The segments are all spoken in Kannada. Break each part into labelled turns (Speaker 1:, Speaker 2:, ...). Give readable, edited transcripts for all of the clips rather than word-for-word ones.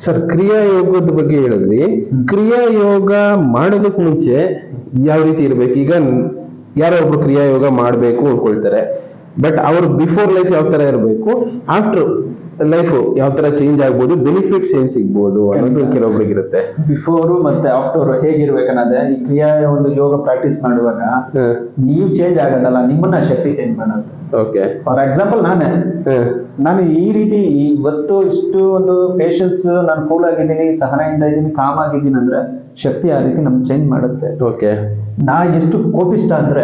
Speaker 1: ಸರ್, ಕ್ರಿಯಾ ಯೋಗದ ಬಗ್ಗೆ ಹೇಳಿದ್ರಿ. ಕ್ರಿಯಾ ಯೋಗ ಮಾಡೋದಕ್ ಮುಂಚೆ ಯಾವ ರೀತಿ ಇರ್ಬೇಕು? ಈಗ ಯಾರೋ ಒಬ್ರು ಕ್ರಿಯಾ ಯೋಗ ಮಾಡ್ಬೇಕು ಅನ್ಕೊಳ್ತಾರೆ, ಬಟ್ ಅವ್ರ ಬಿಫೋರ್ ಲೈಫ್ ಯಾವ ತರ ಇರಬೇಕು, ಆಫ್ಟರ್ ಲೈಫ್ ಯಾವ ತರ ಚೇಂಜ್ ಆಗ್ಬೋದು, ಬೆನಿಫಿಟ್ಸ್ ಏನ್ ಸಿಗ್ಬೋದು ಅನ್ನೋದು ಕೆಲವೊಬ್ರಿಗೆ ಇರುತ್ತೆ.
Speaker 2: ಬಿಫೋರ್ ಮತ್ತೆ ಆಫ್ಟರ್ ಹೇಗಿರ್ಬೇಕನ್ನೋದೇ. ಈ ಕ್ರಿಯಾ ಒಂದು ಯೋಗ ಪ್ರಾಕ್ಟೀಸ್ ಮಾಡುವಾಗ ನೀವು ಚೇಂಜ್ ಆಗೋದಲ್ಲ, ನಿಮ್ಮನ್ನ ಶಕ್ತಿ ಚೇಂಜ್ ಮಾಡೋದು.
Speaker 1: ಓಕೆ,
Speaker 2: ಫಾರ್ ಎಕ್ಸಾಂಪಲ್ ನಾನು ಈ ರೀತಿ ಇವತ್ತು ಇಷ್ಟು ಒಂದು ಪೇಷನ್ಸ್, ನಾನು ಕೂಲ್ ಆಗಿದ್ದೀನಿ, ಸಹನೆಯಿಂದ ಇದ್ದೀನಿ, ಕಾಮ್ ಆಗಿದ್ದೀನಿ ಅಂದ್ರೆ ಶಕ್ತಿ ಆ ರೀತಿ ನಮ್ಗೆ ಚೇಂಜ್ ಮಾಡುತ್ತೆ.
Speaker 1: ಓಕೆ,
Speaker 2: ನಾ ಎಷ್ಟು ಕೋಪಿಷ್ಟ ಅಂದ್ರೆ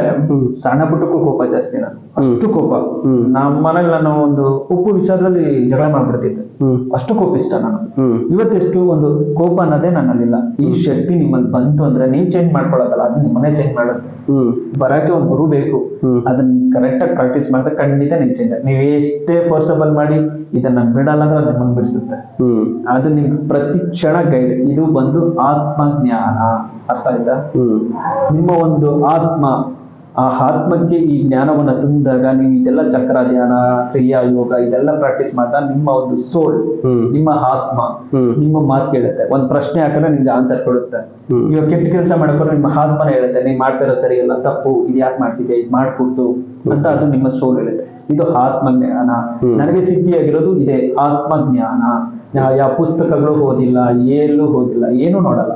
Speaker 2: ಸಣ್ಣ ಪುಟ್ಟಕ್ಕೂ ಕೋಪ ಜಾಸ್ತಿ. ನಾನು ಅಷ್ಟು ಕೋಪ. ನಮ್ಮ ಮನೇಲಿ ನಾನು ಒಂದು ಉಪ್ಪು ವಿಚಾರದಲ್ಲಿ ಜಗಳ ಮಾಡ್ಬಿಡ್ತಿದ್ದೆ, ಅಷ್ಟು ಕೋಪಿಷ್ಟ ನಾನು. ಇವತ್ತೆಷ್ಟು ಒಂದು ಕೋಪ ಅನ್ನೋದೇ ನನ್ನಲ್ಲಿಲ್ಲ. ಈ ಶಕ್ತಿ ನಿಮ್ಮಲ್ಲಿ ಬಂತು ಅಂದ್ರೆ ನೀವು ಚೇಂಜ್ ಮಾಡ್ಕೊಳ್ಳೋದಲ್ಲ, ಅದು ನಿಮ್ಮನ್ನೇ ಚೇಂಜ್ ಮಾಡುತ್ತೆ. ಬರಕ್ಕೆ ಒಂದು ಗುರು ಬೇಕು, ಅದನ್ನ ಕರೆಕ್ಟ್ ಆಗಿ ಪ್ರಾಕ್ಟೀಸ್ ಮಾಡಿದ್ರೆ ಖಂಡಿತ ನೀವು ಚೇಂಜ್. ನೀವು ಎಷ್ಟೇ ಫೋರ್ಸಬಲ್ ಮಾಡಿ ಇದನ್ನ ಬಿಡಲ್ಲ ಅಂದ್ರೆ ಅದು ನಿಮ್ಮನ್ನು ಬಿಡಿಸುತ್ತೆ. ಅದು ನಿಮ್ಗೆ ಪ್ರತಿ ಕ್ಷಣ ಗೈಡ್. ಇದು ಬಂದು ಆತ್ಮಜ್ಞಾನ, ಅರ್ಥ ಆಯ್ತಾ? ನಿಮ್ಮ ಒಂದು ಆತ್ಮ, ಆ ಆತ್ಮಕ್ಕೆ ಈ ಜ್ಞಾನವನ್ನ ತುಂಬಿದಾಗ ನೀವು ಇದೆಲ್ಲ ಚಕ್ರ ಧ್ಯಾನ, ಕ್ರಿಯಾ ಯೋಗ ಇದೆಲ್ಲ ಪ್ರಾಕ್ಟೀಸ್ ಮಾಡ್ತಾ ನಿಮ್ಮ ಒಂದು ಸೋಲ್, ನಿಮ್ಮ ಆತ್ಮ ನಿಮ್ಮ ಮಾತು ಕೇಳುತ್ತೆ. ಒಂದ್ ಪ್ರಶ್ನೆ ಹಾಕಿದ್ರೆ ನಿಮ್ಗೆ ಆನ್ಸರ್ ಕೊಡುತ್ತೆ. ಇವಾಗ ಕೆಟ್ಟ ಕೆಲಸ ಮಾಡಕ್ಕೆ ನಿಮ್ಮ ಆತ್ಮನ ಹೇಳುತ್ತೆ, ನೀವ್ ಮಾಡ್ತಾರ ಸರಿ ಇಲ್ಲ, ತಪ್ಪು, ಇದು ಯಾಕೆ ಮಾಡ್ತಿದ್ದೆ, ಇದು ಮಾಡ್ಕೊಡ್ತು ಅಂತ ಅದು ನಿಮ್ಮ ಸೋಲ್ ಹೇಳುತ್ತೆ. ಇದು ಆತ್ಮಜ್ಞಾನ. ನನಗೆ ಸಿದ್ಧಿಯಾಗಿರೋದು ಇದೆ ಆತ್ಮಜ್ಞಾನ. ಯಾವ ಪುಸ್ತಕಗಳು ಓದಿಲ್ಲ, ಎಲ್ಲೂ ಓದಿಲ್ಲ, ಏನೂ ನೋಡಲ್ಲ.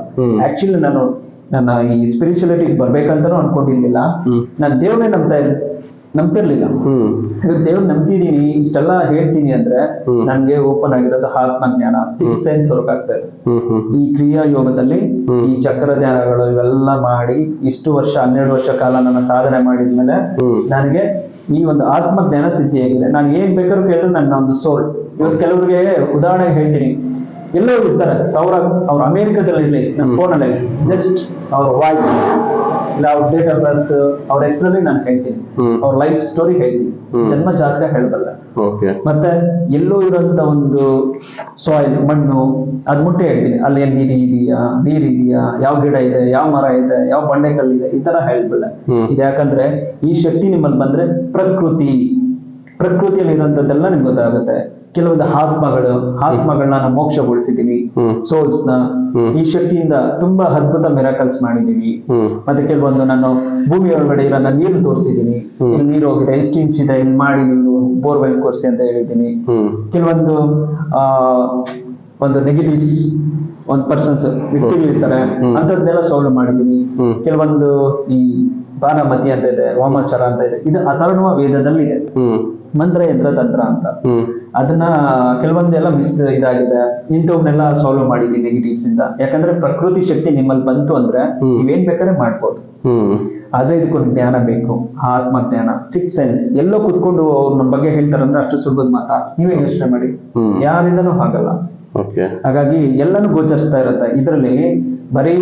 Speaker 2: ಆಕ್ಚುಲಿ ನನ್ನ ಈ ಸ್ಪಿರಿಚುಯಾಲಿಟಿ ಬರ್ಬೇಕಂತಾನು ಅನ್ಕೊಂಡಿರ್ಲಿಲ್ಲ. ನಾನು ದೇವ್ರನ್ನೇ ನಂಬ್ತಿರ್ಲಿಲ್ಲ. ದೇವ್ರ ನಂಬ್ತಿದೀನಿ, ಇಷ್ಟೆಲ್ಲ ಹೇಳ್ತೀನಿ ಅಂದ್ರೆ ನನ್ಗೆ ಓಪನ್ ಆಗಿರೋದು ಆತ್ಮಜ್ಞಾನ, 6 ಸೆನ್ಸ್ ವರ್ಕ್ ಆಗ್ತಾ ಇದೆ. ಈ ಕ್ರಿಯಾ ಯೋಗದಲ್ಲಿ ಈ ಚಕ್ರ ಧ್ಯಾನಗಳು ಇವೆಲ್ಲ ಮಾಡಿ ಇಷ್ಟು ವರ್ಷ 12 ವರ್ಷ ಕಾಲ ನನ್ನ ಸಾಧನೆ ಮಾಡಿದ್ಮೇಲೆ ನನಗೆ ಈ ಒಂದು ಆತ್ಮಜ್ಞಾನ ಸಿದ್ಧಿಯಾಗಿದೆ. ನಾನು ಏನ್ ಬೇಕಾದ್ರೂ ಕೇಳಿದ್ರೆ ನನ್ನ ಒಂದು ಸೋಲ್. ಇವತ್ತು ಕೆಲವರಿಗೆ ಉದಾಹರಣೆಗೆ ಹೇಳ್ತೀನಿ, ಎಲ್ಲೋ ಇರ್ತಾರೆ ಅವ್ರು ಅಮೆರಿಕದಲ್ಲಿ ಇರ್ಲಿ, ನನ್ನ ಫೋನಲ್ಲಿ ಜಸ್ಟ್ ಅವ್ರ ವಾಯ್ಸ್ ಇಲ್ಲ, ಅವ್ರ ಡೇಟ್ ಆಫ್ ಬರ್ತ್, ಅವ್ರ ಹೆಸರಲ್ಲಿ ನಾನು ಹೇಳ್ತೀನಿ, ಅವ್ರ ಲೈಫ್ ಸ್ಟೋರಿ ಹೇಳ್ತೀನಿ, ಜನ್ಮ ಜಾತಕ ಹೇಳಬಲ್ಲ. ಮತ್ತೆ ಎಲ್ಲೋ ಇರೋಂತ ಒಂದು ಸಾಯಿಲ್, ಮಣ್ಣು, ಅದ್ ಮುಟ್ಟೆ ಹೇಳ್ತೀನಿ. ಅಲ್ಲಿ ಏನ್ ನೀರಿದೆಯಾ, ಯಾವ ಗಿಡ ಇದೆ, ಯಾವ ಮರ ಇದೆ, ಯಾವ ಬಂಡೆಕಲ್ಲಿದೆ, ಈ ತರ ಹೇಳ್ಬಲ್ಲ. ಇದು ಯಾಕಂದ್ರೆ ಈ ಶಕ್ತಿ ನಿಮ್ಮಲ್ಲಿ ಬಂದ್ರೆ ಪ್ರಕೃತಿಯಲ್ಲಿ ಇರುವಂತದ್ದೆಲ್ಲ ನಿಮ್ಗೆ ಗೊತ್ತಾಗುತ್ತೆ. ಕೆಲವೊಂದು ಆತ್ಮಗಳನ್ನ ನಾನು ಮೋಕ್ಷಗೊಳಿಸಿದೀನಿ, ಸೋಲ್ಸ್ ನ ಈ ಶಕ್ತಿಯಿಂದ ತುಂಬಾ ಅದ್ಭುತ ಮಿರಾಕಲ್ಸ್ ಮಾಡಿದೀವಿ. ಮತ್ತೆ ಕೆಲವೊಂದು ನಾನು ಭೂಮಿ ಒಳಗಡೆ ಇರೋ ನೀರು ತೋರಿಸಿದೀನಿ, ಇಲ್ಲಿ ನೀರು ಹೋಗಿದೆ, ಎಷ್ಟು ಇಂಚ್ ಇದೆ, ಇಲ್ಲಿ ಮಾಡಿ ನೀವು ಬೋರ್ವೆಲ್ ಕೊರ್ಸಿ ಅಂತ ಹೇಳಿದ್ದೀನಿ. ಕೆಲವೊಂದು ಒಂದು ನೆಗೆಟಿವ್ಸ್, ಒಂದು ಪರ್ಸನ್ಸ್ ವ್ಯಕ್ತಿಗಳಿರ್ತಾರೆ, ಅಂತದ್ನೆಲ್ಲ ಸಾಲ್ವ್ ಮಾಡಿದೀನಿ. ಕೆಲವೊಂದು ಈ ಬಾನಮತಿ ಅಂತ ಇದೆ, ವಾಮಾಚಾರ ಅಂತ ಇದೆ, ಇದು ಅಥರ್ವ ವೇದದಲ್ಲಿ ಇದೆ. ಮಂತ್ರ, ಯಂತ್ರ, ತಂತ್ರ ಅಂತ. ಅದನ್ನ ಕೆಲವೊಂದೆಲ್ಲ ಮಿಸ್ ಇದಾಗಿದೆ, ಇಂಥವನ್ನೆಲ್ಲ ಸಾಲ್ವ್ ಮಾಡಿದೀನಿ ನೆಗೆಟಿವ್ಸ್ ಇಂದ. ಯಾಕಂದ್ರೆ ಪ್ರಕೃತಿ ಶಕ್ತಿ ನಿಮ್ಮಲ್ಲಿ ಬಂತು ಅಂದ್ರೆ ನೀವೇನ್ ಬೇಕಾದ್ರೆ ಮಾಡ್ಬೋದು. ಆದ್ರೆ ಇದಕ್ಕೊಂದು ಜ್ಞಾನ ಬೇಕು, ಆತ್ಮಜ್ಞಾನ, 6 ಸೆನ್ಸ್. ಎಲ್ಲೋ ಕುತ್ಕೊಂಡು ಅವ್ರ ನಮ್ಮ ಬಗ್ಗೆ ಹೇಳ್ತಾರಂದ್ರೆ ಅಷ್ಟು ಸುಲಭದ ಮಾತಾ? ನೀವೇ ಯೋಚನೆ ಮಾಡಿ, ಯಾರಿಂದನೂ ಆಗಲ್ಲ. ಹಾಗಾಗಿ ಎಲ್ಲಾನು ಗೋಚರಿಸ್ತಾ ಇರುತ್ತೆ ಇದರಲ್ಲಿ. ಬರೀ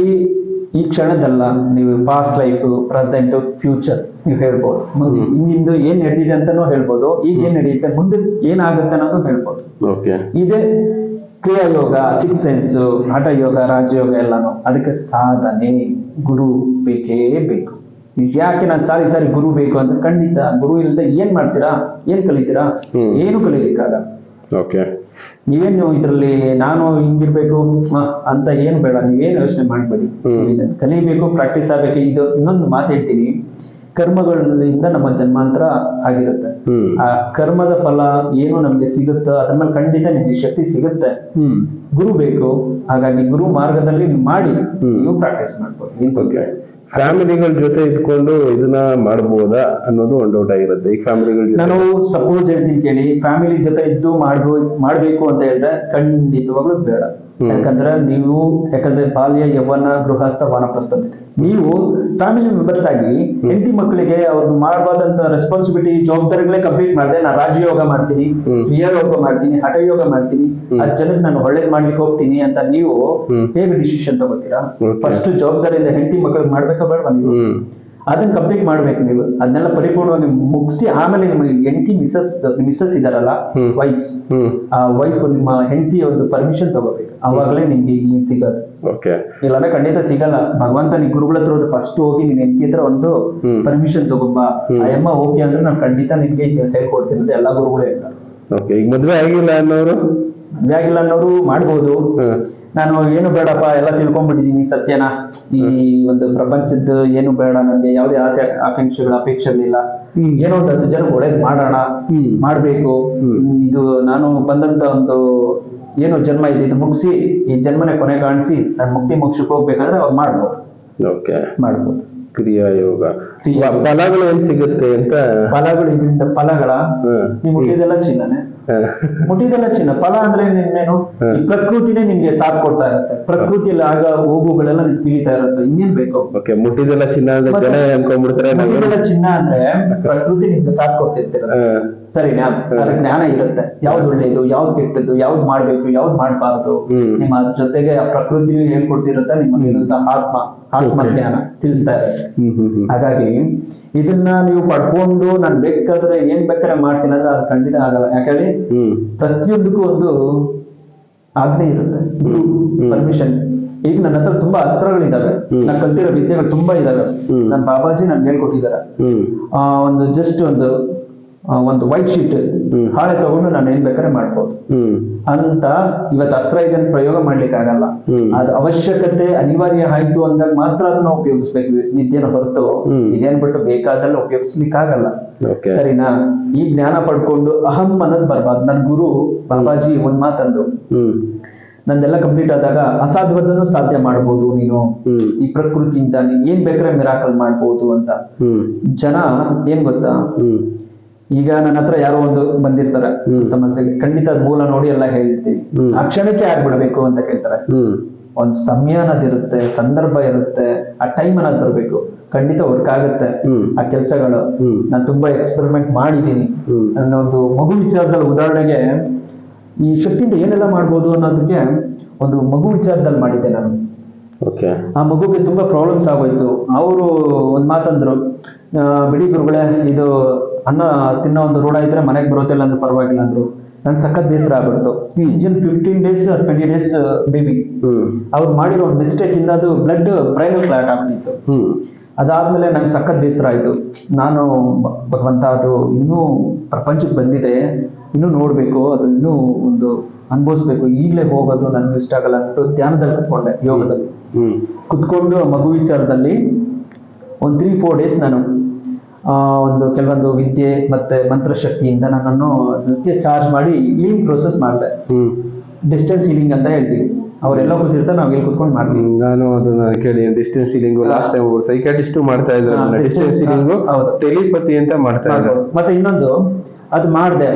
Speaker 2: ಈ ಕ್ಷಣದಲ್ಲ, ನೀವು ಪಾಸ್ಟ್ ಲೈಫ್, ಪ್ರೆಸೆಂಟ್, ಫ್ಯೂಚರ್ ನೀವು ಹೇಳ್ಬೋದು. ಮುಂದೆ ಹಿಂದಿಂದು ಏನ್ ನಡೆದಿದೆ ಅಂತಾನು ಹೇಳ್ಬೋದು, ಈಗ ಏನ್ ನಡೆಯುತ್ತೆ, ಮುಂದೆ ಏನಾಗುತ್ತೆ ಅನ್ನೋದು ಹೇಳ್ಬೋದು. ಇದೇ ಕ್ರಿಯಾ ಯೋಗ, 6 ಸೆನ್ಸ್, ಹಠ ಯೋಗ, ರಾಜಯೋಗ ಎಲ್ಲಾನು. ಅದಕ್ಕೆ ಸಾಧನೆ, ಗುರು ಬೇಕೇ ಬೇಕು. ಯಾಕೆ ನಾನು ಸಾರಿ ಗುರು ಬೇಕು ಅಂತ? ಖಂಡಿತ ಗುರು ಇಲ್ಲದೆ ಏನ್ ಮಾಡ್ತೀರಾ, ಏನ್ ಕಲಿತೀರಾ? ಏನು ಕಲೀಲಿಕ್ಕಾಗಲ್ಲ. ನೀವೇನು ಇದ್ರಲ್ಲಿ ನಾನು ಹಿಂಗಿರ್ಬೇಕು ಅಂತ ಏನು ಬೇಡ, ನೀವೇನು ಯೋಚನೆ ಮಾಡ್ಬೇಡಿ. ಕಲಿಬೇಕು, ಪ್ರಾಕ್ಟೀಸ್ ಆಗ್ಬೇಕು. ಇದು ಇನ್ನೊಂದು ಮಾತು ಹೇಳ್ತೀನಿ, ಕರ್ಮಗಳಿಂದ ನಮ್ಮ ಜನ್ಮಾಂತರ ಆಗಿರುತ್ತೆ. ಆ ಕರ್ಮದ ಫಲ ಏನು ನಮ್ಗೆ ಸಿಗುತ್ತೋ ಅದ್ರ ಮೇಲೆ ಖಂಡಿತ ನಿಮ್ಗೆ ಶಕ್ತಿ ಸಿಗುತ್ತೆ. ಗುರು ಬೇಕು. ಹಾಗಾಗಿ ಗುರು ಮಾರ್ಗದಲ್ಲಿ ಮಾಡಿ ನೀವು ಪ್ರಾಕ್ಟೀಸ್ ಮಾಡ್ಬೋದು.
Speaker 1: ಫ್ಯಾಮಿಲಿಗಳ ಜೊತೆ ಇದ್ಕೊಂಡು ಇದನ್ನ ಮಾಡಬಹುದಾ ಅನ್ನೋದು ಒಂದು ಡೌಟ್ ಆಗಿರುತ್ತೆ. ಈಗ ಫ್ಯಾಮಿಲಿಗಳ ಜೊತೆ
Speaker 2: ನಾನು ಸಪೋಸ್ ಹೇಳ್ತೀನಿ ಕೇಳಿ, ಫ್ಯಾಮಿಲಿ ಜೊತೆ ಇದ್ದು ಮಾಡ್ಬೇಕು ಅಂತ ಹೇಳಿದ್ರೆ ಖಂಡಿತವಾಗ್ಲೂ ಬೇಡ. ಯಾಕಂದ್ರೆ ಬಾಲ್ಯ, ಯೌವನ, ಗೃಹಸ್ಥ, ವಾನಪ್ರಸ್ಥತೆ. ನೀವು ಫ್ಯಾಮಿಲಿ ಮೆಂಬರ್ಸ್ ಆಗಿ ಹೆಂಡತಿ ಮಕ್ಕಳಿಗೆ ಅವ್ರು ಮಾಡಬಾರ್ದಂತ ರೆಸ್ಪಾನ್ಸಿಬಿಲಿಟಿ, ಜವಾಬ್ದಾರಿಗಳೇ ಕಂಪ್ಲೀಟ್ ಮಾಡಿದೆ. ನಾನು ರಾಜಯೋಗ ಮಾಡ್ತೀನಿ, ಕ್ರಿಯಾ ಯೋಗ ಮಾಡ್ತೀನಿ, ಹಠ ಯೋಗ ಮಾಡ್ತೀನಿ, 10 ಜನಕ್ಕೆ ನಾನು ಒಳ್ಳೇದ್ ಮಾಡ್ಲಿಕ್ಕೆ ಹೋಗ್ತೀನಿ ಅಂತ ನೀವು ಹೇಗೆ ಡಿಸಿಷನ್ ತಗೋತೀರಾ? ಫಸ್ಟ್ ಜವಾಬ್ದಾರಿಯಿಂದ ಹೆಂಡತಿ ಮಕ್ಕಳಿಗೆ ಮಾಡ್ಬೇಕಾ ಬೇಡವಾ? ನೀವು ಅದನ್ನ ಕಂಪ್ಲೀಟ್ ಮಾಡ್ಬೇಕು. ನೀವು ಅದನ್ನೆಲ್ಲ ಪರಿಪೂರ್ಣವಾಗಿ ಮುಗಿಸಿ ಆಮೇಲೆ ನಿಮ್ಮ ಹೆಂಡತಿ ಮಿಸ್ಸಸ್ ಇದಾರಲ್ಲ, ವೈಫ್ಸ್, ಆ ವೈಫ್ ನಿಮ್ಮ ಹೆಂಡತಿ ಒಂದು ಪರ್ಮಿಷನ್ ತಗೋಬೇಕು. ಅವಾಗಲೇ ನಿಮ್ಗೆ ಈ ಸಿಗೋದು. ಇಲ್ಲಾಂದ್ರೆ ಖಂಡಿತ ಸಿಗಲ್ಲ. ಭಗವಂತ ನೀ ಗುರುಗಳ ಹತ್ರ ಫಸ್ಟ್ ಹೋಗಿ ನಿನ್ ಹೆಂಡತಿ ಹತ್ರ ಒಂದು ಪರ್ಮಿಷನ್ ತಗೊಂಬ, ಅಯ್ಯಮ್ಮ ಓಕೆ ಅಂದ್ರೆ ನಾನು ಖಂಡಿತ ನಿಮ್ಗೆ ಹೇಳ್ಕೊಡ್ತೀನಿ ಅಂತ ಎಲ್ಲಾ ಗುರುಗಳು ಹೇಳ್ತಾರೆ.
Speaker 1: ಈಗ ಮದ್ವೆ ಆಗಿಲ್ಲ ಅನ್ನೋರು
Speaker 2: ಮದ್ವೆ ಆಗಿಲ್ಲ ಅನ್ನೋರು ಮಾಡ್ಬೋದು. ನಾನು ಏನು ಬೇಡಪ್ಪ ಎಲ್ಲ ತಿಳ್ಕೊಂಡ್ಬಿಟ್ಟಿದೀನಿ ಸತ್ಯನ, ಈ ಒಂದು ಪ್ರಪಂಚದ ಏನು ಬೇಡ, ನನಗೆ ಯಾವುದೇ ಆಸೆ ಅಪೇಕ್ಷೆಗಳಿಲ್ಲ, ಏನೋ ಒಂದು 10 ಜನ ಒಳ್ಳೇದ್ ಮಾಡೋಣ, ಮಾಡ್ಬೇಕು, ಇದು ನಾನು ಬಂದಂತ ಒಂದು ಏನೋ ಜನ್ಮ ಇದೆ, ಇದು ಮುಗಿಸಿ ಈ ಜನ್ಮನೆ ಕೊನೆ ಕಾಣಿಸಿ ನಾನು ಮುಕ್ತಿ ಮೋಕ್ಷಕ್ಕೆ ಹೋಗ್ಬೇಕಂದ್ರೆ ಅವ್ರು ಮಾಡ್ಬೋದು. ಮಾಡ್ಬೋದು.
Speaker 1: ಕ್ರಿಯಾಯೋಗ ಫಲಗಳು ಏನ್ ಸಿಗುತ್ತೆ ಅಂತ.
Speaker 2: ಫಲಗಳು ಇದರಿಂದ ಫಲಗಳ ನೀವು ಮುಟ್ಟಿದೆಲ್ಲ ಚಿನ್ನನೆ, ಮುಟ್ಟಿದೆಲ್ಲ ಚಿನ್ನ. ಫಲ ಅಂದ್ರೆ ನಿನ್ನೇನು, ಈ ಪ್ರಕೃತಿನೇ ನಿಮ್ಗೆ ಸಾಥ್ ಕೊಡ್ತಾ ಇರುತ್ತೆ. ಪ್ರಕೃತಿಯಲ್ಲಿ ಆಗ ಹೋಗುಗಳೆಲ್ಲ ನಿಮ್ಗೆ ತಿಳಿತಾ ಇರುತ್ತೆ, ಇನ್ನೇನ್ ಬೇಕು.
Speaker 1: ಮುಟ್ಟಿದೆಲ್ಲ ಚಿನ್ನ ಅಂದ್ರೆ ಜನ ಅನ್ಕೊಂಡ್ಬಿಡ್ತಾರೆ.
Speaker 2: ಮುಟ್ಟಿದೆಲ್ಲ ಚಿನ್ನ ಅಂದ್ರೆ ಪ್ರಕೃತಿ ನಿಮ್ಗೆ ಸಾಥ್ ಕೊಡ್ತಿರ್ತಿರುತ್ತೆ, ಸರಿನಾ? ಅದ್ರ ಜ್ಞಾನ ಇರುತ್ತೆ, ಯಾವ್ದು ಒಳ್ಳೇದು, ಯಾವ್ದು ಕೆಟ್ಟದ್ದು, ಯಾವ್ದು ಮಾಡ್ಬೇಕು, ಯಾವ್ದು ಮಾಡ್ಬಾರ್ದು. ನಿಮ್ಮ ಜೊತೆಗೆ ಆ ಪ್ರಕೃತಿ ಹೇಳ್ಕೊಡ್ತಿರುತ್ತೆ, ನಿಮ್ಮಲ್ಲಿರುವಂತ ಆತ್ಮ ಜ್ಞಾನ ತಿಳಿಸ್ತಾ ಇರುತ್ತೆ. ಹಾಗಾಗಿ ಇದನ್ನ ನೀವು ಪಡ್ಕೊಂಡು ನಾನು ಬೇಕಾದ್ರೆ ಏನ್ ಬೇಕಾದ್ರೆ ಮಾಡ್ತೀನಿ ಅಂದ್ರೆ ಅದು ಖಂಡಿತ ಆಗಲ್ಲ. ಯಾಕಂದ್ರೆ ಪ್ರತಿಯೊಂದಕ್ಕೂ ಒಂದು ಆಜ್ಞೆ ಇರುತ್ತೆ, ಪರ್ಮಿಷನ್. ಈಗ ನನ್ನ ಹತ್ರ ತುಂಬಾ ಅಸ್ತ್ರಗಳಿದಾವೆ, ನಾನು ಕಲ್ತಿರೋ ವಿದ್ಯೆಗಳು ತುಂಬಾ ಇದಾವೆ. ನನ್ನ ಬಾಬಾಜಿ ನನ್ಗೆ ಹೇಳ್ಕೊಟ್ಟಿದ್ದಾರೆ. ಒಂದು ಜಸ್ಟ್ ಒಂದು ವೈಟ್ ಶೀಟ್ ಹಾಳೆ ತಗೊಂಡು ನಾನು ಏನ್ ಬೇಕಾದ್ರೆ ಮಾಡ್ಬೋದು ಅಂತ. ಇವತ್ತು ಅಸ್ತ್ರ ಇದನ್ನ ಪ್ರಯೋಗ ಮಾಡ್ಲಿಕ್ಕೆ ಆಗಲ್ಲ, ಅದು ಅವಶ್ಯಕತೆ ಅನಿವಾರ್ಯ ಆಯ್ತು ಅಂದಾಗ ಮಾತ್ರ ಅದನ್ನ ಉಪಯೋಗಿಸ್ಬೇಕು ವಿದ್ಯೆನ ಹೊರತು ಇದೇನ್ ಬಿಟ್ಟು ಬೇಕಾದಲ್ಲ ಉಪಯೋಗಿಸ್ಲಿಕ್ಕೆ ಆಗಲ್ಲ, ಸರಿನಾ? ಈ ಜ್ಞಾನ ಪಡ್ಕೊಂಡು ಅಹಂ ಅನ್ನೋದು ಬರ್ಬಾರ್ದು. ನನ್ ಗುರು ಬಾಬಾಜಿ ಒಂದ್ ಮಾತಂದ್ರು, ನಂದೆಲ್ಲ ಕಂಪ್ಲೀಟ್ ಆದಾಗ ಅಸಾಧ್ಯವಾದನ್ನು ಸಾಧ್ಯ ಮಾಡ್ಬೋದು ನೀನು, ಈ ಪ್ರಕೃತಿಯಿಂದ ನೀನ್ ಏನ್ ಬೇಕಾದ್ರೆ ಮಿರಾಕಲ್ ಮಾಡ್ಬೋದು ಅಂತ. ಜನ ಏನ್ ಗೊತ್ತಾ, ಈಗ ನನ್ನ ಹತ್ರ ಯಾರೋ ಒಂದು ಬಂದಿರ್ತಾರೆ ಸಮಸ್ಯೆಗೆ, ಖಂಡಿತ ಅದ್ ಮೂಲ ನೋಡಿ ಎಲ್ಲ ಹೇಳ್ತೀವಿ, ಆ ಕ್ಷಣಕ್ಕೆ ಆಗ್ಬಿಡ್ಬೇಕು ಅಂತ ಕೇಳ್ತಾರೆ. ಒಂದ್ ಸಮಯ ಅನ್ನೋದಿರುತ್ತೆ, ಸಂದರ್ಭ ಇರುತ್ತೆ, ಆ ಟೈಮ್ ಅನ್ನೋದು ಬರ್ಬೇಕು, ಖಂಡಿತ ವರ್ಕ್ ಆಗುತ್ತೆ ಆ ಕೆಲ್ಸಗಳು. ನಾನು ತುಂಬಾ ಎಕ್ಸ್ಪೆರಿಮೆಂಟ್ ಮಾಡಿದ್ದೀನಿ. ನನ್ನ ಒಂದು ಮಗು ವಿಚಾರದಲ್ಲಿ ಉದಾಹರಣೆಗೆ ಈ ಶಕ್ತಿಯಿಂದ ಏನೆಲ್ಲ ಮಾಡ್ಬೋದು ಅನ್ನೋದಕ್ಕೆ ಒಂದು ಮಗು ವಿಚಾರದಲ್ಲಿ ಮಾಡಿದ್ದೆ ನಾನು. ಆ ಮಗುಗೆ ತುಂಬಾ ಪ್ರಾಬ್ಲಮ್ಸ್ ಆಗೋಯ್ತು. ಅವರು ಒಂದ್ ಮಾತಂದ್ರು, ಬಿಡಿ ಗುರುಗಳೇ, ಇದು ಅನ್ನ ತಿನ್ನೋ ಒಂದು ರೂಢ ಇದ್ರೆ ಮನೆಗೆ ಬರೋತಿಲ್ಲ ಅಂದ್ರೆ ಪರವಾಗಿಲ್ಲ ಅಂದ್ರು. ನನ್ ಸಖತ್ ಬೇಸರ ಆಗ್ಬಿಡ್ತು. ಏನ್ 15 days 20 days ಬೇಬಿ, ಅವ್ರು ಮಾಡಿರೋ ಒಂದು ಮಿಸ್ಟೇಕ್ ಇಂದ ಅದು ಬ್ಲಡ್ ಬ್ರೈನ್ ಕ್ಲಾಟ್ ಆಗ್ಬಿಟ್ಟಿತ್ತು. ಅದಾದ್ಮೇಲೆ ನಂಗೆ ಸಖತ್ ಬೇಸರ ಆಯ್ತು. ನಾನು ಭಗವಂತ, ಅದು ಇನ್ನೂ ಪ್ರಪಂಚಕ್ಕೆ ಬಂದಿದೆ, ಇನ್ನೂ ನೋಡ್ಬೇಕು, ಅದು ಇನ್ನೂ ಒಂದು ಅನುಭವಿಸ್ಬೇಕು, ಈಗಲೇ ಹೋಗೋದು ನನ್ಗೆ ಇಷ್ಟ ಆಗಲ್ಲ ಅಂದ್ಬಿಟ್ಟು ಧ್ಯಾನದಲ್ಲಿ ಕುತ್ಕೊಂಡೆ, ಯೋಗದಲ್ಲಿ ಕುತ್ಕೊಂಡು ಮಗು ವಿಚಾರದಲ್ಲಿ ಒಂದು 3-4 days ನಾನು ಒಂದು ಕೆಲವೊಂದು ವಿದ್ಯೆ ಮತ್ತೆ ಮಂತ್ರಶಕ್ತಿಯಿಂದ ನನ್ನನ್ನು ಅದಕ್ಕೆ ಚಾರ್ಜ್ ಮಾಡಿ ಹೀಲಿಂಗ್ ಪ್ರೋಸೆಸ್ ಮಾಡಿದೆ. ಡಿಸ್ಟೆನ್ಸ್ ಹೀಲಿಂಗ್ ಅಂತ ಹೇಳ್ತೀವಿ. ಅವರೆಲ್ಲ ಕೂತಿರ್ತಾರೆ, ನಾವು ಇಲ್ಲಿ ಕುತ್ಕೊಂಡು ಮಾಡ್ತೀವಿ.
Speaker 1: ನಾನು ಅದನ್ನ ಕೇಳಿ ಡಿಸ್ಟೆನ್ಸ್ ಹೀಲಿಂಗ್ ಲಾಸ್ಟ್ ಟೈಮ್ ಒಬ್ಬರು ಸೈಕಾಟಿಸ್ಟ್ ಮಾಡ್ತಾ ಇದ್ರು. ಡಿಸ್ಟೆನ್ಸ್ ಹೀಲಿಂಗ್ ಟೆಲಿಪತಿ ಅಂತ ಮಾಡ್ತಾ ಇದ್ರು.
Speaker 2: ಮತ್ತೆ ಇನ್ನೊಂದು ಅದು ಮಾಡಿದೆ,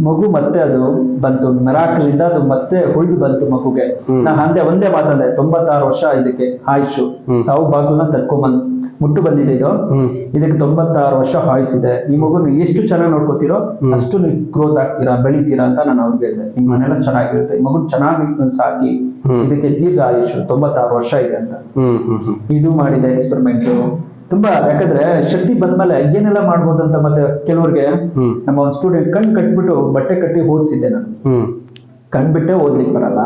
Speaker 2: ಮಗು ಮತ್ತೆ ಅದು ಬಂತು, ಮಿರಾಕಲ್ ಇಂದ ಅದು ಮತ್ತೆ ಉಳಿದು ಬಂತು ಮಗುಗೆ. ನಾ ಒಂದೇ ಮಾತಂದೆ, 96 ವರ್ಷ ಇದಕ್ಕೆ ಆಯುಷು, ಸಾವು ಬಾಗಿಲನ್ನ ತಡ್ಕೊಂಬಂದ್ ಮುಟ್ಟು ಬಂದಿದೆ ಇದು, ಇದಕ್ಕೆ 96 ವರ್ಷ ಆಯುಸ್ಸಿದೆ. ಈ ಮಗುನ ಎಷ್ಟು ಚೆನ್ನಾಗಿ ನೋಡ್ಕೋತೀರೋ ಅಷ್ಟು ನೀವು ಗ್ರೋತ್ ಆಗ್ತೀರಾ, ಬೆಳಿತೀರಾ ಅಂತ ನಾನು ಅವ್ರಿಗೆ ಹೇಳಿದೆ. ನಿಮ್ ಮನೆಲ್ಲ ಚೆನ್ನಾಗಿರುತ್ತೆ, ಈ ಮಗು ಚೆನ್ನಾಗಿ ಸಾಕಿ, ಇದಕ್ಕೆ ದೀರ್ಘ ಆಯುಷು 96 ವರ್ಷ ಇದೆ ಅಂತ. ಇದು ಮಾಡಿದೆ ಎಕ್ಸ್ಪೆರಿಮೆಂಟ್ ತುಂಬಾ. ಯಾಕಂದ್ರೆ ಶಕ್ತಿ ಬಂದ್ಮೇಲೆ ಏನೆಲ್ಲ ಮಾಡ್ಬೋದು ಅಂತ. ಮತ್ತೆ ಕೆಲವ್ರಿಗೆ ನಮ್ಮ ಒಂದು ಸ್ಟೂಡೆಂಟ್ ಕಣ್ ಕಟ್ಬಿಟ್ಟು ಬಟ್ಟೆ ಕಟ್ಟಿ ಓದಿಸಿದ್ದೆ ನಾನು. ಕಣ್ಬಿಟ್ಟೆ ಓದ್ಲಿಕ್ಕೆ ಬರಲ್ಲ,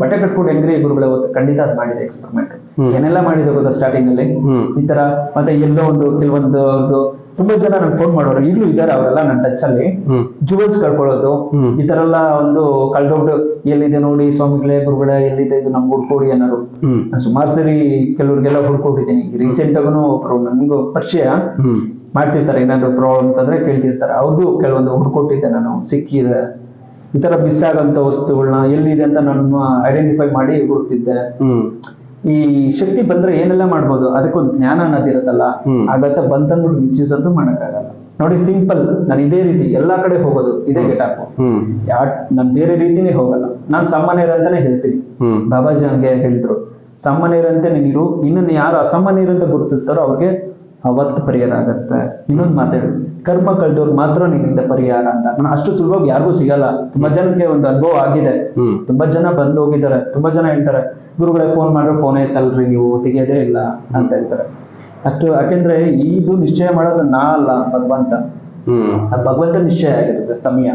Speaker 2: ಬಟ್ಟೆ ಕಟ್ಕೊಂಡು ಹೆಂಗ್ರಿ ಗುರುಗಳೇ ಓದ್, ಖಂಡಿತ ಅದ್ ಮಾಡಿದೆ ಎಕ್ಸ್ಪೆರಿಮೆಂಟ್. ಏನೆಲ್ಲ ಮಾಡಿದೆ ಗೊತ್ತಾ ಸ್ಟಾರ್ಟಿಂಗ್ ಅಲ್ಲಿ ಈ ತರ. ಮತ್ತೆ ಎಲ್ಲೋ ಕೆಲವೊಂದು ತುಂಬಾ ಜನ ನನ್ಗೆ ಫೋನ್ ಮಾಡೋರು, ಈಗಲೂ ಇದಾರೆ ಅವರೆಲ್ಲ ನನ್ನ ಟಚ್ ಅಲ್ಲಿ. ಜುವೆಲ್ಸ್ ಕಳ್ಕೊಳ್ಳೋದು, ಈ ತರ ಎಲ್ಲ ಒಂದು ಕಳ್ದೊಂಡು, ಎಲ್ಲಿದೆ ನೋಡಿ ಸ್ವಾಮಿಗಳೇ ಗುರುಗಳೇ, ಎಲ್ಲಿದೆ ಇದು ನಮ್ಗೆ ಹುಡ್ಕೊಡಿ ಅನ್ನೋರು. ಸುಮಾರು ಸರಿ ಕೆಲವ್ರಿಗೆಲ್ಲ ಹುಡ್ಕೊಟ್ಟಿದ್ದೀನಿ. ರೀಸೆಂಟ್ ಆಗೂ ಒಬ್ರು ನನ್ಗೂ ಪರಿಚಯ ಮಾಡ್ತಿರ್ತಾರೆ, ಏನಾದ್ರು ಪ್ರಾಬ್ಲಮ್ಸ್ ಅಂದ್ರೆ ಕೇಳ್ತಿರ್ತಾರೆ. ಅವ್ರದ್ದು ಕೆಲವೊಂದು ಹುಡ್ಕೊಟ್ಟಿದ್ದೆ ನಾನು, ಸಿಕ್ಕಿದೆ. ಈ ತರ ಮಿಸ್ ಆಗಂತ ವಸ್ತುಗಳನ್ನ ಎಲ್ಲಿದೆ ಅಂತ ನಾನು ಐಡೆಂಟಿಫೈ ಮಾಡಿ ಹುಡುಕ್ತಿದ್ದೆ. ಈ ಶಕ್ತಿ ಬಂದ್ರೆ ಏನೆಲ್ಲ ಮಾಡ್ಬೋದು, ಅದಕ್ಕೊಂದು ಜ್ಞಾನ ಅನ್ನೋದಿರುತ್ತಲ್ಲ, ಆಗತ್ತ ಬಂತಂದ್ಬಿಟ್ಟು ಮಿಸ್ಯೂಸ್ ಅಂತೂ ಮಾಡಕ್ಕಾಗಲ್ಲ. ನೋಡಿ ಸಿಂಪಲ್, ನಾನು ಇದೇ ರೀತಿ ಎಲ್ಲಾ ಕಡೆ ಹೋಗೋದು, ಇದೇ ಗೆಟಪ್, ನಾನು ಬೇರೆ ರೀತಿನೇ ಹೋಗಲ್ಲ. ನಾನು ಸಾಮಾನ್ಯರಂತಾನೆ ಹೇಳ್ತೀನಿ. ಬಾಬಾಜಿ ಹಂಗೆ ಹೇಳಿದ್ರು, ಸಾಮಾನ್ಯರಂತೆ ನೀರು, ಇನ್ನೊಂದು ಯಾರು ಅಸಾಮಾನ್ಯರಂತ ಗುರುತಿಸ್ತಾರೋ ಅವ್ರಿಗೆ ಅವತ್ತು ಪರಿಹಾರ ಆಗತ್ತೆ. ಇನ್ನೊಂದು ಮಾತಾಡು, ಕರ್ಮ ಕಳೆದವ್ರು ಮಾತ್ರ ನಿನ್ನಿಂದ ಪರಿಹಾರ ಅಂತ. ನಾನು ಅಷ್ಟು ಸುಲಭವಾಗಿ ಯಾರಿಗೂ ಸಿಗಲ್ಲ. ತುಂಬಾ ಜನಕ್ಕೆ ಒಂದು ಅನುಭವ ಆಗಿದೆ, ತುಂಬಾ ಜನ ಬಂದು ಹೋಗಿದ್ದಾರೆ. ತುಂಬಾ ಜನ ಹೇಳ್ತಾರೆ, ಗುರುಗಳೇ ಫೋನ್ ಮಾಡಿದ್ರೆ ಫೋನೇ ಎತ್ತಲ್ರಿ ನೀವು, ತೆಗಿಯೋದೇ ಇಲ್ಲ ಅಂತ ಹೇಳ್ತಾರೆ. ಅಷ್ಟು ಯಾಕೆಂದ್ರೆ ಇದು ನಿಶ್ಚಯ ಮಾಡೋದು ನಾ ಅಲ್ಲ, ಭಗವಂತ. ಆ ಭಗವಂತ ನಿಶ್ಚಯ ಆಗಿರುತ್ತೆ ಸಮಯ.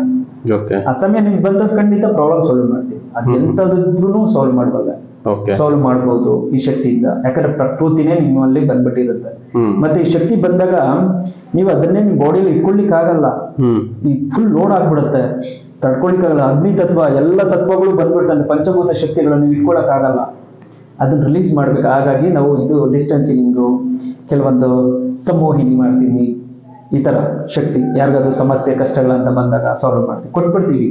Speaker 2: ಆ ಸಮಯ ನಿಮ್ಗೆ ಬಂದಾಗ ಖಂಡಿತ ಪ್ರಾಬ್ಲಮ್ ಸಾಲ್ವ್ ಮಾಡ್ತೀವಿ. ಅದು ಎಂತದಿದ್ರು ಸಾಲ್ವ್ ಮಾಡ್ಬೋದು, ಸಾಲ್ವ್ ಮಾಡ್ಬೋದು ಈ ಶಕ್ತಿಯಿಂದ. ಯಾಕಂದ್ರೆ ಪ್ರಕೃತಿನೇ ನಿಮ್ಮಲ್ಲಿ ಬಂದ್ಬಿಟ್ಟಿರುತ್ತೆ. ಮತ್ತೆ ಈ ಶಕ್ತಿ ಬಂದಾಗ ನೀವು ಅದನ್ನೇ ನಿಮ್ ಬಾಡಿಯಲ್ಲಿ ಇಟ್ಕೊಳ್ಲಿಕ್ಕೆ ಆಗಲ್ಲ. ಈ ಫುಲ್ ಲೋಡ್ ಆಗ್ಬಿಡುತ್ತೆ. ತಡ್ಕೊಳಿಕ್ಕಾಗಲ್ಲ. ಅಗ್ನಿ ತತ್ವ ಎಲ್ಲ ತತ್ವಗಳು ಬಂದ್ಬಿಡ್ತಂತೆ, ಪಂಚಭೂತ ಶಕ್ತಿಗಳನ್ನು ಇಟ್ಕೊಳಕ್ ಆಗಲ್ಲ, ಅದನ್ನ ರಿಲೀಸ್ ಮಾಡ್ಬೇಕು. ಹಾಗಾಗಿ ನಾವು ಇದು ಡಿಸ್ಟೆನ್ಸಿಂಗು, ಕೆಲವೊಂದು ಸಂಮೋಹಿನಿ ಮಾಡ್ತೀವಿ, ಈ ತರ ಶಕ್ತಿ ಯಾರಿಗಾದ್ರೂ ಸಮಸ್ಯೆ ಕಷ್ಟಗಳಂತ ಬಂದಾಗ ಸಾಲ್ವ್ ಮಾಡ್ತೀವಿ, ಕೊಟ್ಬಿಡ್ತೀವಿ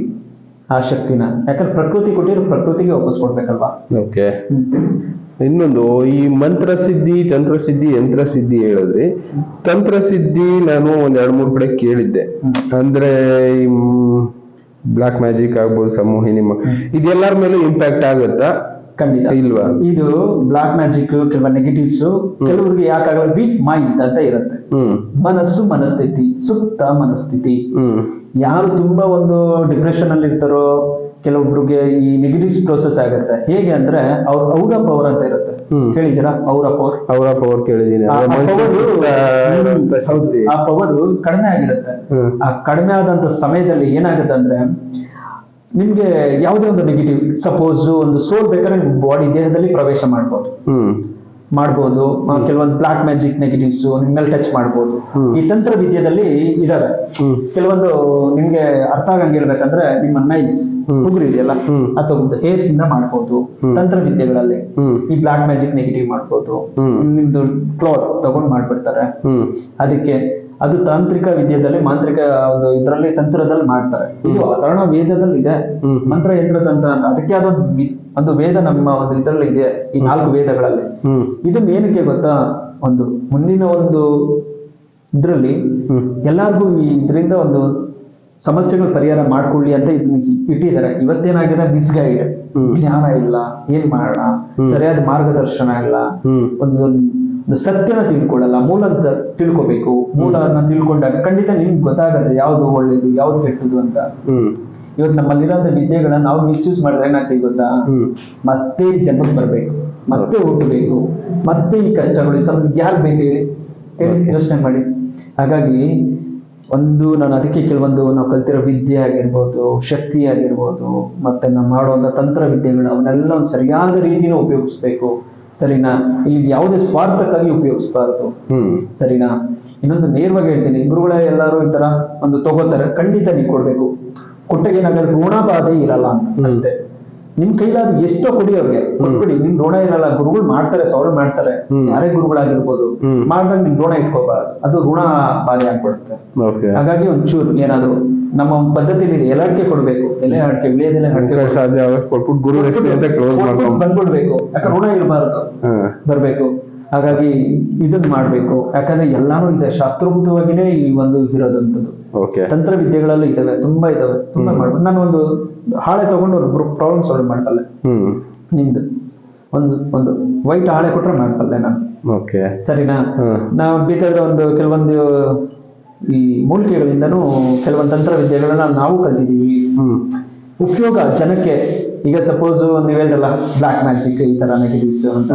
Speaker 2: ಆ ಶಕ್ತಿನ. ಯಾಕಂದ್ರೆ ಪ್ರಕೃತಿ ಕೊಟ್ಟಿರೋ ಪ್ರಕೃತಿಗೆ ವಾಪಸ್ ಕೊಡ್ಬೇಕಲ್ವಾ.
Speaker 1: ಓಕೆ. ಇನ್ನೊಂದು, ಈ ಮಂತ್ರಸಿದ್ಧಿ, ತಂತ್ರಸಿದ್ಧಿ, ಯಂತ್ರಸಿದ್ಧಿ ಹೇಳಿದ್ರಿ. ತಂತ್ರಸಿದ್ಧಿ ನಾನು ಒಂದ್ 2-3 ಕಡೆ ಕೇಳಿದ್ದೆ. ಅಂದ್ರೆ ಈ ಬ್ಲಾಕ್ ಮ್ಯಾಜಿಕ್ ಆಗ್ಬೋದು, ಸಂಮೋಹಿನಿ, ಇದೆಲ್ಲರ ಮೇಲೂ ಇಂಪ್ಯಾಕ್ಟ್ ಆಗುತ್ತಾ?
Speaker 2: ಖಂಡಿತ
Speaker 1: ಇಲ್ವಾ?
Speaker 2: ಇದು ಬ್ಲಾಕ್ ಮ್ಯಾಜಿಕ್, ಕೆಲವು ನೆಗೆಟಿವ್ಸ್, ಕೆಲವರಿಗೆ ಯಾಕಾಗಲ್ಲ, ವೀಕ್ ಮೈಂಡ್ ಅಂತ ಇರುತ್ತೆ. ಮನಸ್ಸು, ಮನಸ್ಥಿತಿ, ಸುಪ್ತ ಮನಸ್ಥಿತಿ. ಯಾರು ತುಂಬಾ ಒಂದು ಡಿಪ್ರೆಷನ್ ಅಲ್ಲಿ ಇರ್ತಾರೋ, ಕೆಲವೊಬ್ರಿಗೆ ಈ ನೆಗೆಟಿವ್ ಪ್ರೋಸೆಸ್ ಆಗುತ್ತೆ. ಹೇಗೆ ಅಂದ್ರೆ ಔರ ಪವರ್ ಅಂತ ಇರುತ್ತೆ, ಕೇಳಿದ್ದೀರಾ? ಔರ ಪವರ್
Speaker 1: ಕೇಳಿದೀನಿ.
Speaker 2: ಆ ಪವರ್ ಕಡಿಮೆ ಆಗಿರುತ್ತೆ. ಆ ಕಡಿಮೆ ಆದಂತ ಸಮಯದಲ್ಲಿ ಏನಾಗುತ್ತೆ ಅಂದ್ರೆ, ನಿಮ್ಗೆ ಯಾವುದೇ ಒಂದು ನೆಗೆಟಿವ್, ಸಪೋಸ್ ಒಂದು ಸೋಲ್ ಬೇಕಾದ್ರೆ ಬಾಡಿ ದೇಹದಲ್ಲಿ ಪ್ರವೇಶ ಮಾಡ್ಬೋದು. ಕೆಲವೊಂದು ಬ್ಲಾಕ್ ಮ್ಯಾಜಿಕ್ ನೆಗೆಟಿವ್ಸ್ ನಿಮ್ ಮೇಲೆ ಟಚ್ ಮಾಡ್ಬೋದು. ಈ ತಂತ್ರ ವಿದ್ಯೆಯಲ್ಲಿ ಇದಾವೆ ಕೆಲವೊಂದು. ನಿಮ್ಗೆ ಅರ್ಥ ಆಗಂಗಿರ್ಬೇಕಂದ್ರೆ, ನಿಮ್ಮ ನೈಲ್ಸ್ ಉಗುರು ಇದೆಯಲ್ಲ, ಅಥವಾ ಹೇರ್ಸ್ ಇಂದ ಮಾಡ್ಬೋದು. ತಂತ್ರ ವಿದ್ಯೆಗಳಲ್ಲಿ ಈ ಬ್ಲಾಕ್ ಮ್ಯಾಜಿಕ್ ನೆಗೆಟಿವ್ ಮಾಡ್ಬೋದು. ನಿಮ್ದು ಕ್ಲಾತ್ ತಗೊಂಡ್ ಮಾಡ್ಬಿಡ್ತಾರೆ. ಅದಕ್ಕೆ ಅದು ತಾಂತ್ರಿಕ ವಿದ್ಯೆದಲ್ಲಿ, ಮಾಂತ್ರಿಕ ಒಂದು ಇದರಲ್ಲಿ, ತಂತ್ರದಲ್ಲಿ ಮಾಡ್ತಾರೆ. ಇದು ಅಥರ್ವಣ ವೇದದಲ್ಲಿ ಇದೆ, ಮಂತ್ರ ಯಂತ್ರ ತಂತ್ರ ಅಂತ. ಅದಕ್ಕೆ ಒಂದು ವೇದ ನಮ್ಮ ಒಂದು ಇದರಲ್ಲಿ ಇದೆ, ಈ 4 ವೇದಗಳಲ್ಲಿ. ಇದನ್ನ ಏನಕ್ಕೆ ಗೊತ್ತಾ, ಒಂದು ಮುಂದಿನ ಒಂದು ಇದ್ರಲ್ಲಿ ಎಲ್ಲಾರ್ಗು ಇದರಿಂದ ಒಂದು ಸಮಸ್ಯೆಗಳು ಪರಿಹಾರ ಮಾಡ್ಕೊಳ್ಳಿ ಅಂತ ಇದನ್ನ ಇಟ್ಟಿದ್ದಾರೆ. ಇವತ್ತೇನಾಗಿದೆ, ಮಿಸ್ಗಾಗಿದೆ, ಜ್ಞಾನ ಇಲ್ಲ, ಏನ್ ಮಾಡೋಣ, ಸರಿಯಾದ ಮಾರ್ಗದರ್ಶನ ಇಲ್ಲ, ಒಂದು ಸತ್ಯನ ತಿಳ್ಕೊಳ್ಳಲ್ಲ. ಮೂಲ ತಿಳ್ಕೊಬೇಕು. ಮೂಲನ ತಿಳ್ಕೊಂಡಾಗ ಖಂಡಿತ ನಿಮ್ಗೆ ಗೊತ್ತಾಗತ್ತೆ ಯಾವ್ದು ಒಳ್ಳೇದು, ಯಾವ್ದು ಕೆಟ್ಟದು ಅಂತ. ಇವತ್ತು ನಮ್ಮಲ್ಲಿರೋಂಥ ವಿದ್ಯೆಗಳನ್ನ ನಾವು ಮಿಸ್ಯೂಸ್ ಮಾಡಿದ್ರೆ ಏನಾಗ್ತೀವಿ ಗೊತ್ತಾ, ಮತ್ತೆ ಜನ್ಮಕ್ಕೆ ಬರ್ಬೇಕು, ಮತ್ತೆ ಹುಟ್ಟಬೇಕು, ಮತ್ತೆ ಈ ಕಷ್ಟಗಳು, ಈ ಸಮಸ್ಯೆ ಯಾರು ಬೇಕು ಹೇಳಿ ಯೋಚನೆ ಮಾಡಿ. ಹಾಗಾಗಿ ನಾನು ಅದಕ್ಕೆ ಕೆಲವೊಂದು ನಾವು ಕಲ್ತಿರೋ ವಿದ್ಯೆ ಆಗಿರ್ಬೋದು, ಶಕ್ತಿ ಆಗಿರ್ಬೋದು, ಮತ್ತೆ ನಾವು ಮಾಡುವಂತ ತಂತ್ರ ವಿದ್ಯೆಗಳು, ಅವನ್ನೆಲ್ಲ ಒಂದು ಸರಿಯಾದ ರೀತಿನ ಉಪಯೋಗಿಸ್ಬೇಕು. ಸರಿನಾ? ಇಲ್ಲಿ ಯಾವುದೇ ಸ್ವಾರ್ಥಕ್ಕಾಗಿ ಉಪಯೋಗಿಸಬಾರ್ದು. ಸರಿನಾ? ಇನ್ನೊಂದು ನೇರವಾಗಿ ಹೇಳ್ತೀನಿ, ಗುರುಗಳೇ ಎಲ್ಲರೂ ಈ ತರ ಒಂದು ತಗೋತಾರೆ, ಖಂಡಿತ ನೀವು ಕೊಡ್ಬೇಕು. ಕೊಟ್ಟಾಗ ಏನಾಗುತ್ತೆ, ಋಣಬಾಧೆ ಇರಲ್ಲ ಅಂತ ಅಷ್ಟೇ. ನಿಮ್ ಕೈಲಾದ ಎಷ್ಟೋ ಕೊಡಿ ಅವ್ರಿಗೆ, ಕೊಟ್ಬಿಡಿ, ನಿಮ್ ಋಣ ಇರಲ್ಲ. ಗುರುಗಳು ಮಾಡ್ತಾರೆ, ಸಾಲ್ವ್ ಮಾಡ್ತಾರೆ, ಯಾರೇ ಗುರುಗಳಾಗಿರ್ಬೋದು. ಮಾಡಿದಾಗ ನಿಮ್ ಋಣ ಇಟ್ಕೋಬಾರ್ದು, ಅದು ಋಣ ಬಾಧೆ ಆಗ್ಬಿಡುತ್ತೆ. ಹಾಗಾಗಿ ಒಂಚೂರು ಏನಾದ್ರು ನಮ್ಮ ಪದ್ಧತಿಲಿ ಎಲೆ ಅಡಿಕೆ ಕೊಡ್ಬೇಕು, ಎಲೆ ಅಡಿಕೆ, ವಿಳೆದೆಲೆ ಅಡಿಕೆ ಬಂದ್ಬಿಡ್ಬೇಕು. ಯಾಕಂದ್ರೆ ಋಣ ಇರಬಾರ್ದು, ಬರ್ಬೇಕು. ಹಾಗಾಗಿ ಇದನ್ನ ಮಾಡ್ಬೇಕು. ಯಾಕಂದ್ರೆ ಎಲ್ಲಾನು ಇದೆ, ಶಾಸ್ತ್ರೋಕ್ತವಾಗಿನೇ ಈ ಒಂದು ಇರೋದಂಥದ್ದು. ತಂತ್ರ ವಿದ್ಯೆಗಳಲ್ಲೂ ಇದಾವೆ, ತುಂಬಾ ಇದಾವೆ, ತುಂಬಾ ಮಾಡ್ಬೋದು. ನಾನು ಒಂದು ಹಾಳೆ ತಗೊಂಡು ಒಂದು ಪ್ರಾಬ್ಲಮ್ ಸಾಲ್ವ್ ಮಾಡ್ಬಲ್ಲೆ. ನಿಮ್ದು ಒಂದು ವೈಟ್ ಹಾಳೆ ಕೊಟ್ರೆ ಮಾಡ್ಬಲ್ಲೆ ನಾನು. ಸರಿನಾ? ನಾವು ಬೇಕಾದ್ರೆ ಒಂದು ಕೆಲವೊಂದು ಈ ಮೂಲಿಕೆಗಳಿಂದನೂ ಕೆಲವೊಂದು ತಂತ್ರ ವಿದ್ಯೆಗಳನ್ನ ನಾವು ಕಲ್ತಿದೀವಿ. ಉಪಯೋಗ ಜನಕ್ಕೆ. ಈಗ ಸಪೋಸ್ ನೀವು ಹೇಳಿದ್ರಲ್ಲ ಬ್ಲಾಕ್ ಮ್ಯಾಜಿಕ್, ಈ ತರ ನೆಗೆಟಿವ್ಸ್ ಅಂತ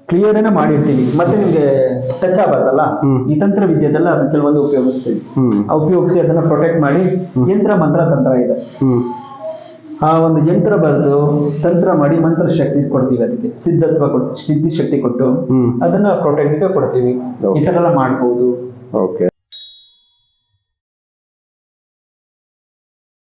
Speaker 2: ಕ್ಲಿಯರ್ ಏನ ಮಾಡಿರ್ತೀವಿ, ಮತ್ತೆ ನಿಮ್ಗೆ ಟಚ್ ಆಗಬಾರ್ದಲ್ಲ. ಈ ತಂತ್ರ ವಿದ್ಯೆದೆಲ್ಲ ಅದನ್ನ ಕೆಲವೊಂದು ಉಪಯೋಗಿಸ್ತೀವಿ. ಉಪಯೋಗಿಸಿ ಅದನ್ನ ಪ್ರೊಟೆಕ್ಟ್ ಮಾಡಿ, ಯಂತ್ರ ಮಂತ್ರ ತಂತ್ರ ಇದೆ, ಆ ಒಂದು ಯಂತ್ರ ಬರೆದು ತಂತ್ರ ಮಾಡಿ ಮಂತ್ರ ಶಕ್ತಿ ಕೊಡ್ತೀವಿ. ಅದಕ್ಕೆ ಸಿದ್ಧತ್ವ ಕೊಡ್ತೀವಿ, ಸಿದ್ಧಿ ಶಕ್ತಿ ಕೊಟ್ಟು ಅದನ್ನ ಪ್ರೊಟೆಕ್ಟ್ ಕೊಡ್ತೀವಿ. ಈ ತರ ಎಲ್ಲ ಮಾಡ್ಬೋದು.